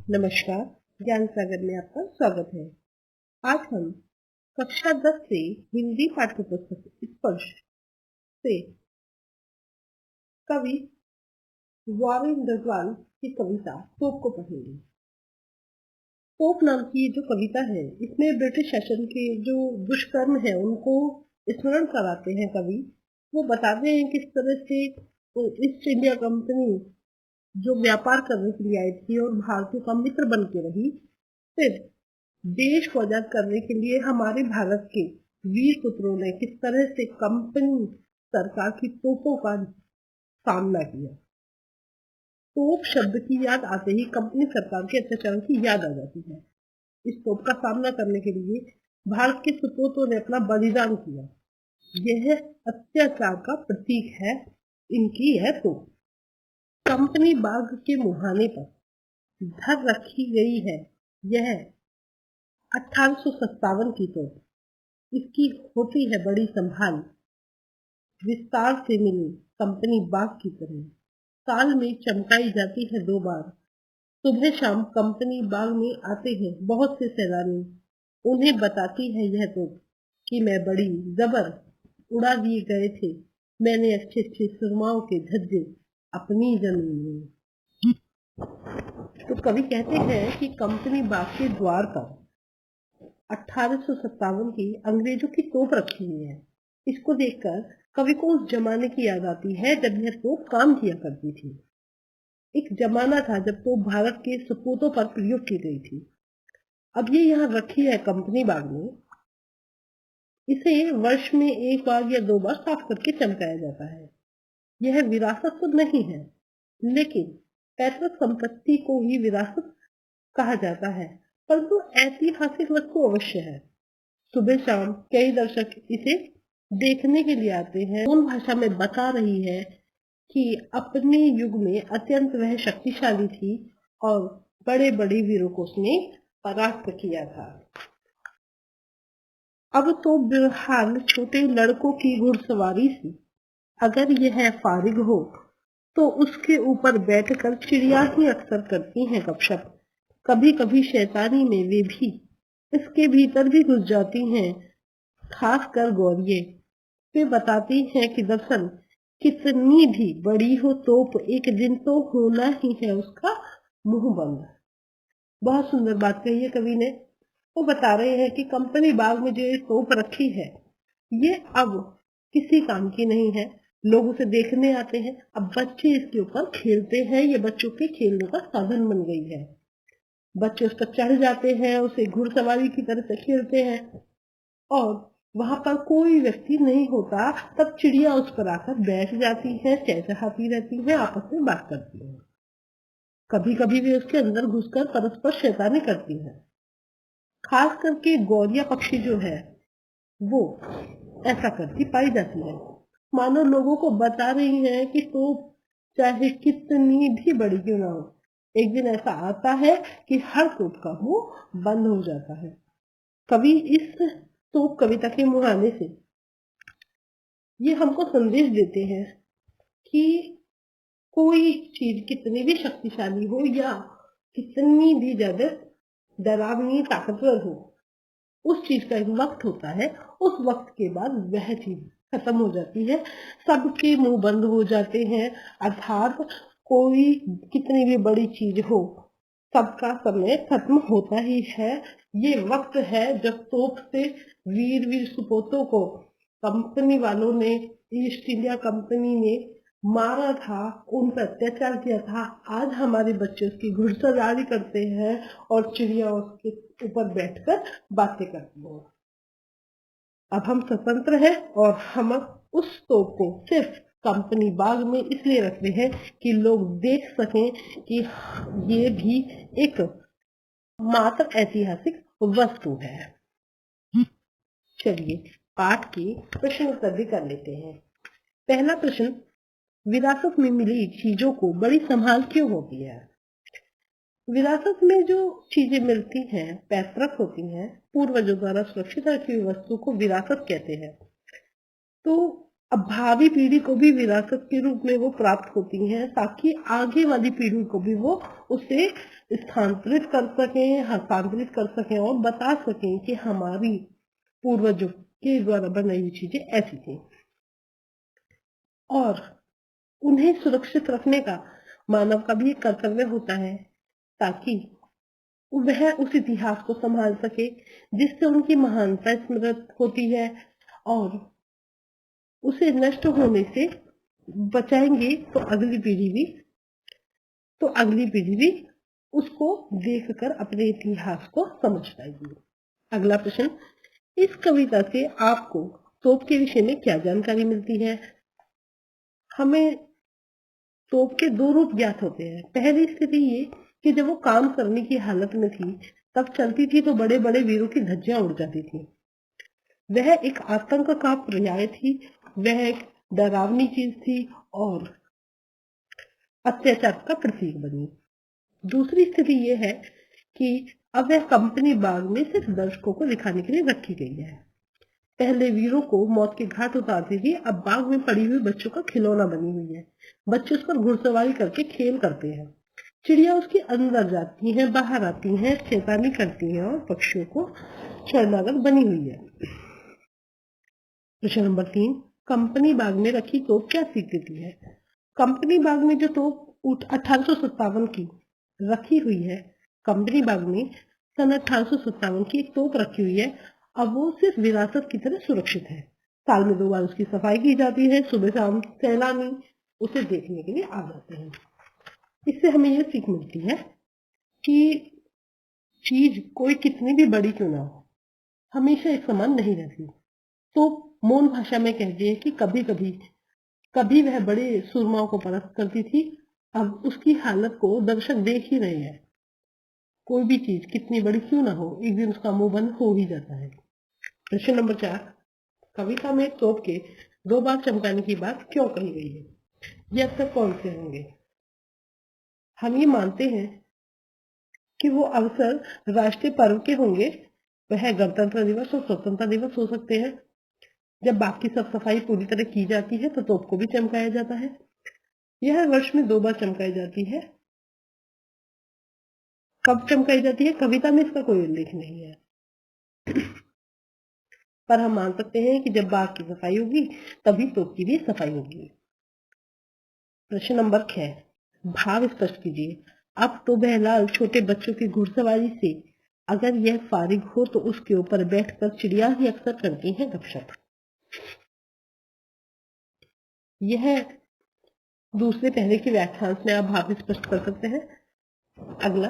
नमस्कार, ज्ञान सागर में आपका स्वागत है। आज हम कक्षा 10 से हिंदी पाठ्य पुस्तक स्पर्श से कवि वॉरेन डगवाल की कविता तोप को पढ़ेंगे। तोप नाम की जो कविता है, इसमें ब्रिटिश शासन के जो दुष्कर्म है उनको स्मरण कराते हैं कवि। वो बताते हैं किस तरह से ईस्ट इंडिया कंपनी जो व्यापार करने के लिए आई थी और भारतीयों का मित्र बन के रही, फिर देश को आजाद करने के लिए हमारे भारत के वीर पुत्रों ने किस तरह से कंपनी सरकार की तोपों का सामना किया। तोप शब्द की याद आते ही कंपनी सरकार के अत्याचार की याद आ जाती है। इस तोप का सामना करने के लिए भारत के सपूतों ने अपना बलिदान किया। यह अत्याचार का प्रतीक है इनकी यह तोप। कंपनी बाग के मुहाने पर धर रखी गई है यह 1857 की तोप। इसकी होती है बड़ी संभाल, विस्तार से मिली कंपनी बाग की तरह। साल में चमकाई जाती है 2 बार। सुबह शाम कंपनी बाग में आते हैं बहुत से सैलानी। उन्हें बताती है यह तोप कि मैं बड़ी जबर उड़ा दिए गए थे, मैंने अच्छे अच्छे सुरमाओं के धज्जे अपनी जमीन में। तो कवि कहते हैं कि कंपनी बाग के द्वार पर 1857 की अंग्रेजों की तोप रखी हुई है। इसको देखकर कवि को उस जमाने की याद आती है जब यह तोप काम किया करती थी। एक जमाना था जब तोप भारत के सपूतों पर प्रयोग की गई थी। अब ये यहाँ रखी है कंपनी बाग में। इसे वर्ष में 1 बार या 2 बार साफ करके चमकाया जाता है। यह विरासत तो नहीं है, लेकिन पैतृक संपत्ति को ही विरासत कहा जाता है, परंतु ऐतिहासिक वस्तु अवश्य है। सुबह शाम कई दर्शक इसे देखने के लिए आते हैं। उन भाषा में बता रही है कि अपने युग में अत्यंत वह शक्तिशाली थी और बड़े बड़े वीरों को उसने परास्त किया था। अब तो बिरहाल छोटे लड़कों की घुड़सवारी सी, अगर यह फारिग हो तो उसके ऊपर बैठकर चिड़िया ही अक्सर करती हैं गपशप। कभी कभी शैतानी में वे भी इसके भीतर भी घुस जाती हैं, खास कर गौरिये। वे बताती हैं कि दरअसल कितनी भी बड़ी हो तोप, एक दिन तो होना ही है उसका मुंह बंद। बहुत सुंदर बात कही है कवि ने। वो बता रहे हैं कि कंपनी बाग में जो ये तोप रखी है, ये अब किसी काम की नहीं है। लोग उसे देखने आते हैं। अब बच्चे इसके ऊपर खेलते हैं, ये बच्चों के खेलने का साधन बन गई है। बच्चे उस पर चढ़ जाते हैं, उसे घुड़सवारी की तरह से खेलते हैं और वहां पर कोई व्यक्ति नहीं होता तब चिड़िया उस पर आकर बैठ जाती है, चहचहाती रहती है, आपस में बात करती है। कभी कभी वे उसके अंदर घुसकर परस्पर शैतानी करती है। खास करके गौरिया पक्षी जो है वो ऐसा करती पाई जाती है, मानो लोगों को बता रही है कि तोप चाहे कितनी भी बड़ी क्यों ना हो, एक दिन ऐसा आता है कि हर तोप का मुंह बंद हो जाता है। कवि इस तोप कविता के मुहाने से ये हमको संदेश देते हैं कि कोई चीज कितनी भी शक्तिशाली हो या कितनी भी ज्यादा डरावनी ताकतवर हो, उस चीज का एक वक्त होता है। उस वक्त के बाद वह चीज खत्म हो जाती है, सबके मुंह बंद हो जाते हैं। अर्थात कोई कितनी भी बड़ी चीज हो, सबका समय खत्म होता ही है। ये वक्त है जब तोप से वीर वीर सपूतों को कंपनी वालों ने, ईस्ट इंडिया कंपनी ने मारा था, उन पर अत्याचार किया था। आज हमारे बच्चे उसकी घुड़सवारी करते हैं और चिड़िया उसके ऊपर बैठकर बातें करती हैं। अब हम स्वतंत्र हैं और हम उस तोप को सिर्फ कंपनी बाग में इसलिए रखते हैं कि लोग देख सकें कि ये भी एक मात्र ऐतिहासिक वस्तु है। चलिए पाठ की प्रश्न उत्तर भी कर लेते हैं। पहला प्रश्न, विरासत में मिली चीजों को बड़ी संभाल क्यों होती है? विरासत में जो चीजें मिलती हैं पैतृक होती हैं, पूर्वजों द्वारा सुरक्षित रखी हुई वस्तु को विरासत कहते हैं। तो अब भावी पीढ़ी को भी विरासत के रूप में वो प्राप्त होती हैं, ताकि आगे वाली पीढ़ी को भी वो उसे स्थानांतरित कर सकें, हस्तांतरित कर सकें और बता सकें कि हमारी पूर्वजों के द्वारा बनाई हुई चीजें ऐसी थी। और उन्हें सुरक्षित रखने का मानव का भी एक कर्तव्य होता है, ताकि वह उस इतिहास को संभाल सके जिससे उनकी महानता स्मृत होती है, और उसे नष्ट होने से बचाएंगे तो अगली पीढ़ी भी उसको देखकर अपने इतिहास को समझ पाएगी। अगला प्रश्न, इस कविता से आपको तोप के विषय में क्या जानकारी मिलती है? हमें तोप के दो रूप ज्ञात होते हैं। पहली स्थिति ये कि जब वो काम करने की हालत में थी, तब चलती थी तो बड़े बड़े वीरों की धज्जियां उड़ जाती थी। वह एक आतंक का पर्याय थी, वह एक डरावनी चीज थी और अत्याचार का प्रतीक बनी। दूसरी स्थिति यह है कि अब वह कंपनी बाग में सिर्फ दर्शकों को दिखाने के लिए रखी गई है। पहले वीरों को मौत के घाट उतारती थी, अब बाग में पड़ी हुई बच्चों का खिलौना बनी हुई है। बच्चे उस पर घुड़सवारी करके खेल करते हैं। चिड़िया उसके अंदर जाती हैं, बाहर आती हैं, शैतानी करती हैं और पक्षियों को शरणागत बनी हुई है। प्रश्न नंबर 3, कंपनी बाग में रखी तोप क्या सीख देती है? कंपनी बाग में जो तोप 1857 की रखी हुई है, कंपनी बाग में सन 1857 की एक तोप रखी हुई है। अब वो सिर्फ विरासत की तरह सुरक्षित है। साल में 2 बार उसकी सफाई की जाती है। सुबह शाम सैलानी उसे देखने के लिए आ जाते हैं। इससे हमें यह सीख मिलती है कि चीज कोई कितनी भी बड़ी क्यों ना हो, हमेशा एक समान नहीं रहती। तो मौन भाषा में कहती है कि कभी वह बड़े सुरमाओं को परख करती थी, अब उसकी हालत को दर्शक देख ही रहे हैं। कोई भी चीज कितनी बड़ी क्यों ना हो, एक दिन उसका मुंह बंद हो ही जाता है। प्रश्न नंबर 4, कविता में तोप के 2 बार चमकाने की बात क्यों कही गई है? ये अक्सर कौन से होंगे? हम ये मानते हैं कि वो अवसर राष्ट्रीय पर्व के होंगे। वह गणतंत्र दिवस और स्वतंत्रता दिवस हो सकते हैं। जब बाकी सब सफाई पूरी तरह की जाती है तो तोप को भी चमकाया जाता है। यह वर्ष में 2 बार चमकाई जाती है। कब चमकाई जाती है? कविता में इसका कोई उल्लेख नहीं है, पर हम मान सकते हैं कि जब बाग की सफाई होगी तभी तोप की भी सफाई होगी। प्रश्न नंबर 6, भाव स्पष्ट कीजिए। अब तो बहलाल छोटे बच्चों की घुड़सवारी से अगर यह फारिग हो तो उसके ऊपर बैठकर चिड़िया ही अक्सर करती है गपशप। यह दूसरे पहले के व्याख्यान में आप भाव स्पष्ट कर सकते हैं। अगला,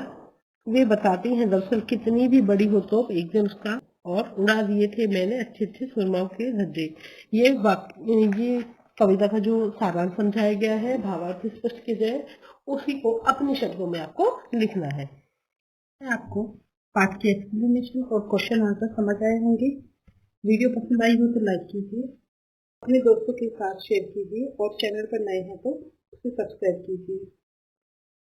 वे बताती हैं दरअसल कितनी भी बड़ी हो तो एक दिन उसका और उड़ा दिए थे मैंने अच्छे अच्छे सुरमाओं के धज्जे। ये कविता का जो सारांश समझाया गया है, भावार्थ स्पष्ट किया जाए, उसी को अपने शब्दों में आपको लिखना है। आपको पाठ की एक्सप्लेनेशन और क्वेश्चन आंसर समझ आए होंगे। वीडियो पसंद आई हो तो लाइक कीजिए, अपने दोस्तों के साथ शेयर कीजिए और चैनल पर नए हैं तो उसे सब्सक्राइब कीजिए।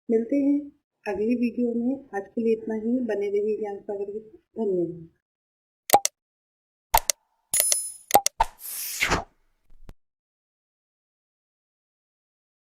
मिलते हैं अगली वीडियो में। आज के लिए इतना ही। बने रहिए ज्ञान सागर के साथ। धन्यवाद।